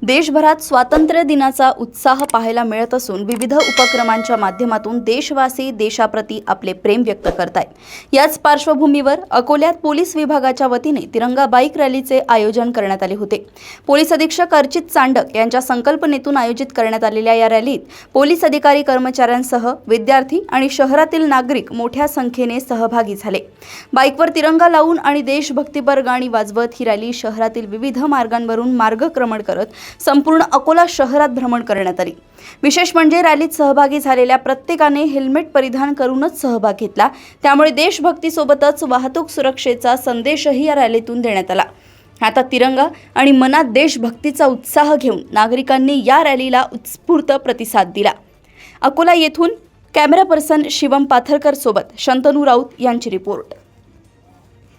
देशभरात स्वातंत्र्य दिनाचा उत्साह पाहायला मिळत असून विविध उपक्रमांच्या माध्यमातून देशवासी देशाप्रती आपले प्रेम व्यक्त करतायत। याच पार्श्वभूमीवर अकोल्यात पोलीस विभागाच्या वतीने तिरंगा बाईक रॅलीचे आयोजन करण्यात आले होते। पोलीस अधीक्षक अर्चित चांडक यांच्या संकल्पनेतून आयोजित करण्यात आलेल्या या रॅलीत पोलीस अधिकारी कर्मचाऱ्यांसह विद्यार्थी आणि शहरातील नागरिक मोठ्या संख्येने सहभागी झाले। बाईकवर तिरंगा लावून आणि देशभक्तीपर गाणी वाजवत ही रॅली शहरातील विविध मार्गांवरून मार्गक्रमण करत संपूर्ण अकोला शहरात भ्रमण करण्यात आली। विशेष म्हणजे रॅलीत सहभागी झालेल्या प्रत्येकाने हेल्मेट परिधान करूनच सहभाग घेतला। त्यामुळे देशभक्तीसोबतच वाहतूक सुरक्षेचा संदेशही या रॅलीतून देण्यात आला। आता तिरंगा आणि मनात देशभक्तीचा उत्साह घेऊन नागरिकांनी या रॅलीला उत्स्फूर्त प्रतिसाद दिला। अकोला येथून कॅमेरा पर्सन शिवम पाथरकर सोबत शंतनू राऊत यांची रिपोर्ट।